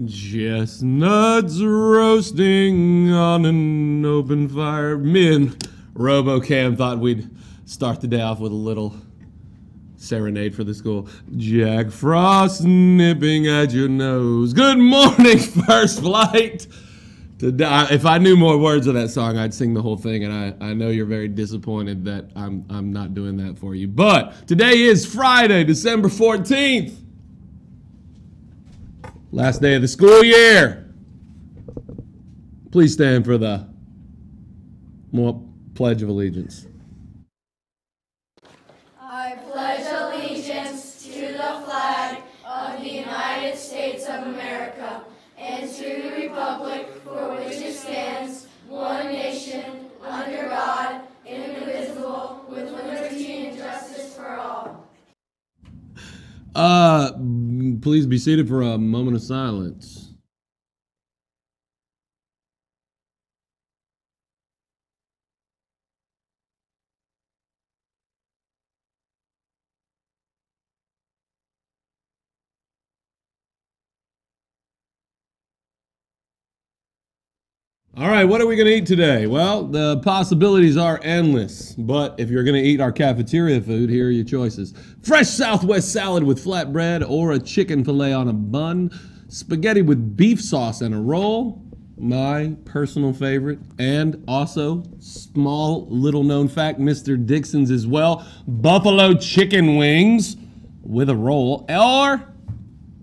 Chestnuts roasting on an open fire. Me and RoboCam thought we'd start the day off with a little serenade for the school. Jack Frost nipping at your nose. Good morning, First Flight. If I knew more words of that song, I'd sing the whole thing, and I know you're very disappointed that I'm not doing that for you. But today is Friday, December 14th. Last day of the school year. Please stand for the Pledge of Allegiance. I pledge allegiance to the flag of the United States of America and to the republic for which it stands, one nation, under God, indivisible, with liberty and justice for all. Please be seated for a moment of silence. All right, what are we going to eat today? Well, the possibilities are endless, but if you're going to eat our cafeteria food, here are your choices. Fresh Southwest salad with flatbread or a chicken fillet on a bun, spaghetti with beef sauce and a roll, my personal favorite, and also, small little known fact, Mr. Dixon's as well, buffalo chicken wings with a roll, or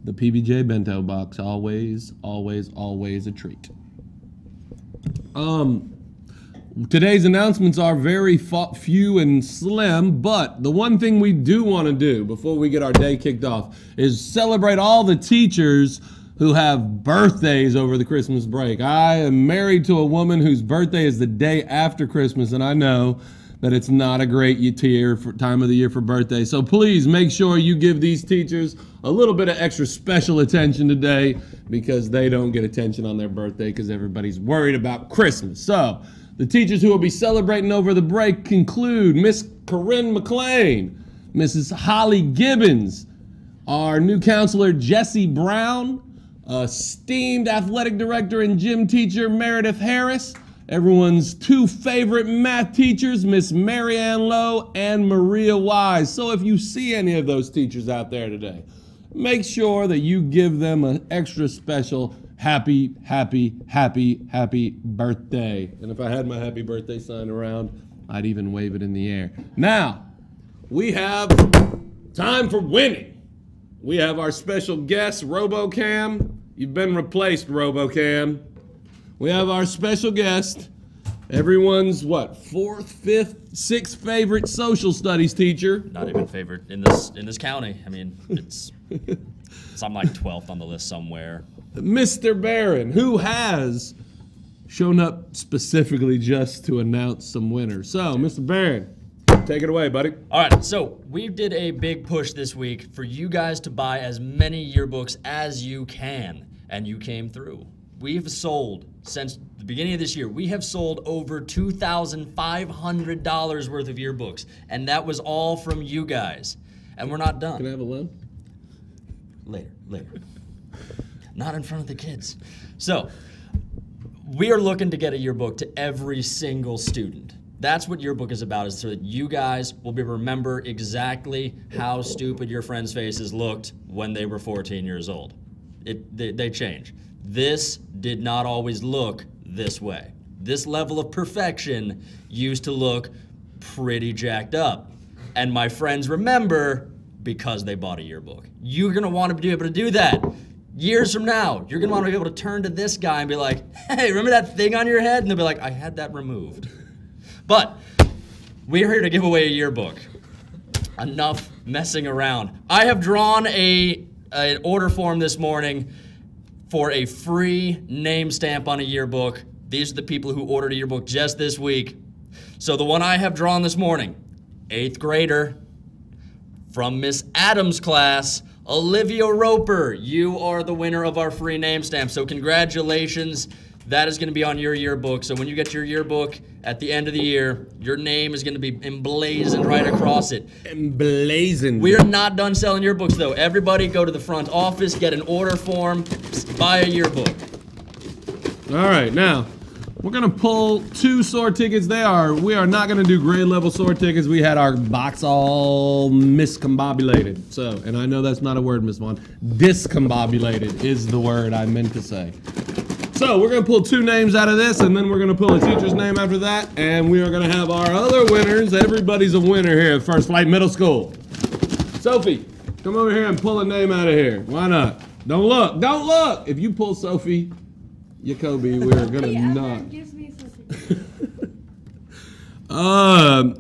the PBJ bento box, always, always, always a treat. Today's announcements are very few and slim, but the one thing we do want to do before we get our day kicked off is celebrate all the teachers who have birthdays over the Christmas break. I am married to a woman whose birthday is the day after Christmas, and I know that it's not a great time of the year for birthdays. So please make sure you give these teachers a little bit of extra special attention today because they don't get attention on their birthday because everybody's worried about Christmas. So the teachers who will be celebrating over the break include Miss Corinne McLean, Mrs. Holly Gibbons, our new counselor Jesse Brown, esteemed athletic director and gym teacher Meredith Harris, everyone's two favorite math teachers, Miss Mary Ann Lowe and Maria Wise. So if you see any of those teachers out there today, make sure that you give them an extra special happy, happy, happy, happy birthday. And if I had my happy birthday sign around, I'd even wave it in the air. Now, we have time for winning. We have our special guest, RoboCam. You've been replaced, RoboCam. We have our special guest, everyone's, fourth, fifth, sixth favorite social studies teacher. Not even favorite in this county. I mean, it's I'm like 12th on the list somewhere. Mr. Barron, who has shown up specifically just to announce some winners. So, Mr. Barron, take it away, buddy. All right, so we did a big push this week for you guys to buy as many yearbooks as you can, and you came through. We've sold, since the beginning of this year, we have sold over $2,500 worth of yearbooks, and that was all from you guys. And we're not done. Can I have a loan? Later. Not in front of the kids. So, we are looking to get a yearbook to every single student. That's what yearbook is about, is so that you guys will be able to remember exactly how stupid your friends' faces looked when they were 14 years old. They change. This did not always look this way. This level of perfection used to look pretty jacked up. And my friends remember because they bought a yearbook. You're gonna want to be able to do that. Years from now, you're gonna want to be able to turn to this guy and be like, hey, remember that thing on your head? And they'll be like, I had that removed. But we're here to give away a yearbook. Enough messing around. I have drawn an order form this morning for a free name stamp on a yearbook. These are the people who ordered a yearbook just this week. So the one I have drawn this morning, 8th grader, from Miss Adams' class, Olivia Roper. You are the winner of our free name stamp. So congratulations That is going to be on your yearbook. So when you get your yearbook at the end of the year, your name is going to be emblazoned right across it. Emblazoned. We are not done selling yearbooks, though. Everybody go to the front office, get an order form, buy a yearbook. All right, now we're gonna pull 2 sword tickets. We are not gonna do grade level sword tickets. We had our box all miscombobulated. So, and I know that's not a word, Miss Vaughn. Discombobulated is the word I meant to say. So we're gonna pull 2 names out of this, and then we're gonna pull a teacher's name after that, and we are gonna have our other winners. Everybody's a winner here at First Flight Middle School. Sophie, come over here and pull a name out of here. Why not? Don't look, don't look! If you pull Sophie Jacoby, we're gonna not. Gives me something.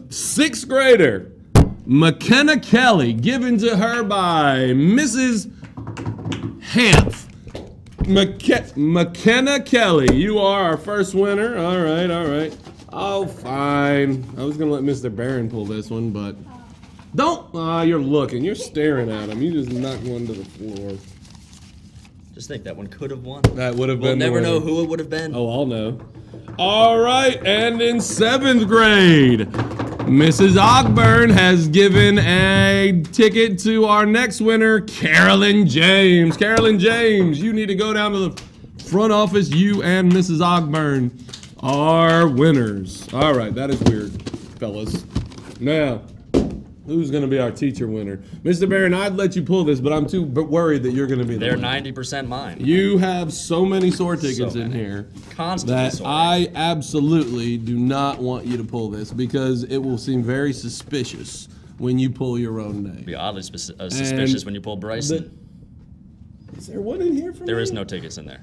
6th grader, McKenna Kelly, given to her by Mrs. Hanf. McKenna Kelly, you are our first winner. All right, all right. Oh, fine. I was gonna let Mr. Barron pull this one, but don't. You're looking. You're staring at him. You just knocked one to the floor. Just think that one could have won. That would have We'll been. never know who it would have been. Oh, I'll know. All right, and in 7th grade, Mrs. Ogburn has given a ticket to our next winner, Carolyn James. Carolyn James, you need to go down to the front office. You and Mrs. Ogburn are winners. All right, that is weird, fellas. Now, who's going to be our teacher winner? Mr. Barron, I'd let you pull this, but I'm too worried that you're going to be the They're winner. 90% mine. You have so many sword tickets So in many. here Constantly that sorting. I absolutely do not want you to pull this because it will seem very suspicious when you pull your own name. Be oddly suspicious when you pull Bryson. Is there one in here for There me? is no tickets in there.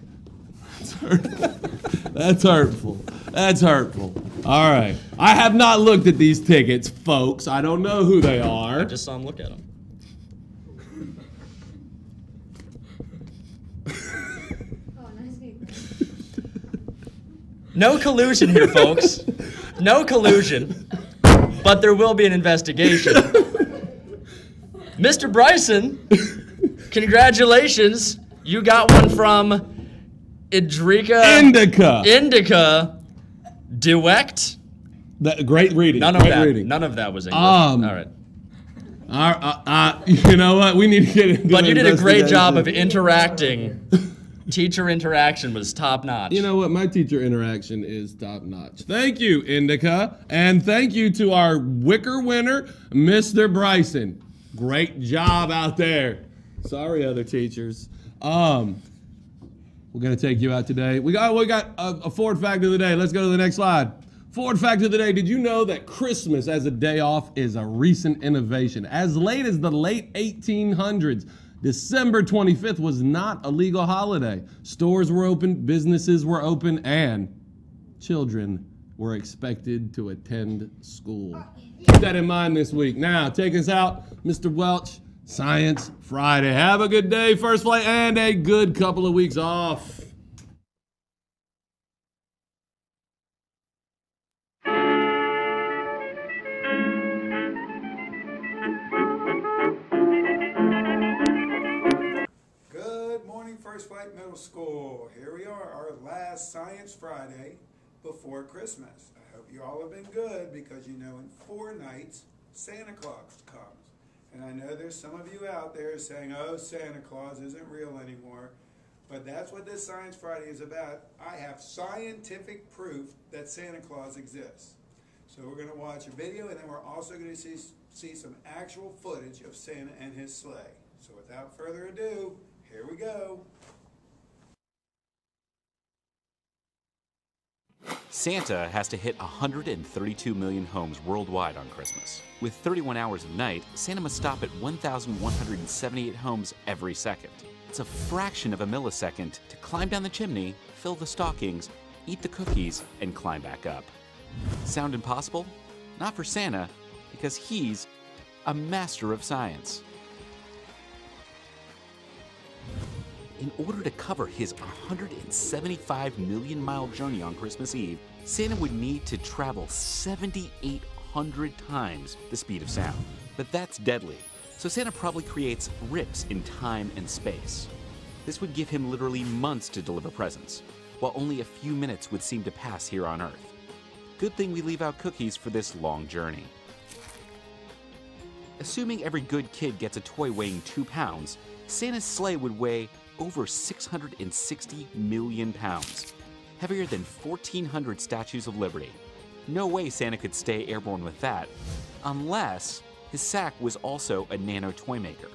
That's hurtful. That's hurtful. All right. I have not looked at these tickets, folks. I don't know who they are. I just saw him look at them. Oh, nice meeting. No collusion here, folks. No collusion. But there will be an investigation. Mr. Bryson, congratulations. You got one from Indica Duect. Great reading. None of Great that. reading. None of that was English. Um, All right. You know what? We need to get into But you did a great job of investigation. interacting. Teacher interaction was top notch. You know what? My teacher interaction is top notch. Thank you, Indica. And thank you to our wicker winner, Mr. Bryson. Great job out there. Sorry, other teachers. We're gonna take you out today. We got a Ford fact of the day. Let's go to the next slide. Ford fact of the day. Did you know that Christmas as a day off is a recent innovation? As late as the late 1800s, December 25th was not a legal holiday. Stores were open, businesses were open, and children were expected to attend school. Keep that in mind this week. Now, take us out, Mr. Welch. Science Friday. Have a good day, First Flight, and a good couple of weeks off. Good morning, First Flight Middle School. Here we are, our last Science Friday before Christmas. I hope you all have been good because you know in 4 nights, Santa Claus comes. And I know there's some of you out there saying, oh, Santa Claus isn't real anymore. But that's what this Science Friday is about. I have scientific proof that Santa Claus exists. So we're going to watch a video, and then we're also going to see some actual footage of Santa and his sleigh. So without further ado, here we go. Santa has to hit 132 million homes worldwide on Christmas. With 31 hours of night, Santa must stop at 1,178 homes every second. It's a fraction of a millisecond to climb down the chimney, fill the stockings, eat the cookies, and climb back up. Sound impossible? Not for Santa, because he's a master of science. In order to cover his 175 million mile journey on Christmas Eve, Santa would need to travel 7,800 times the speed of sound. But that's deadly, so Santa probably creates rips in time and space. This would give him literally months to deliver presents. while only a few minutes would seem to pass here on Earth. Good thing we leave out cookies for this long journey. Assuming every good kid gets a toy weighing 2 pounds, Santa's sleigh would weigh over 660 million pounds, heavier than 1,400 Statues of Liberty. No way Santa could stay airborne with that, unless his sack was also a nano toy maker.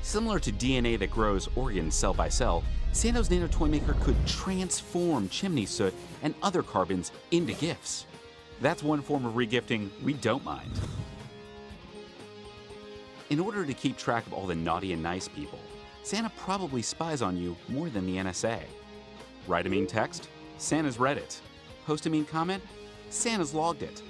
Similar to DNA that grows organs cell by cell, Santa's nano toy maker could transform chimney soot and other carbons into gifts. That's one form of regifting we don't mind. In order to keep track of all the naughty and nice people, Santa probably spies on you more than the NSA. Write a mean text? Santa's read it. Post a mean comment? Santa's logged it.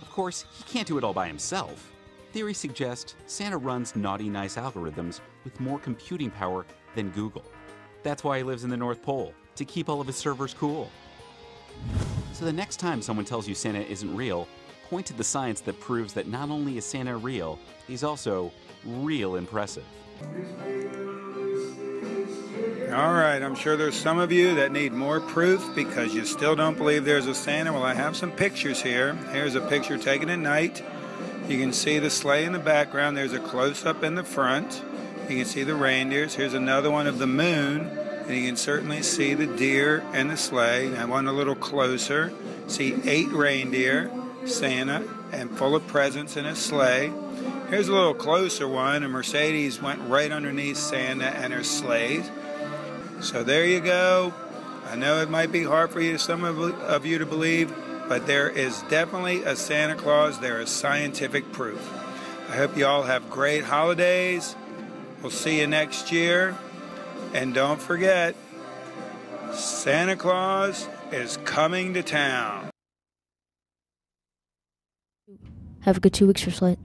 Of course, he can't do it all by himself. Theory suggests Santa runs naughty nice algorithms with more computing power than Google. That's why he lives in the North Pole, to keep all of his servers cool. So the next time someone tells you Santa isn't real, point to the science that proves that not only is Santa real, he's also real impressive. All right, I'm sure there's some of you that need more proof because you still don't believe there's a Santa. Well, I have some pictures here. Here's a picture taken at night. You can see the sleigh in the background. There's a close-up in the front. You can see the reindeers. Here's another one of the moon, and you can certainly see the deer and the sleigh. I want a little closer. See 8 reindeer, Santa, and full of presents in a sleigh. Here's a little closer one. A Mercedes went right underneath Santa and her sleigh. So there you go. I know it might be hard for you, some of you to believe, but there is definitely a Santa Claus. There is scientific proof. I hope you all have great holidays. We'll see you next year. And don't forget, Santa Claus is coming to town. Have a good 2 weeks for Slate.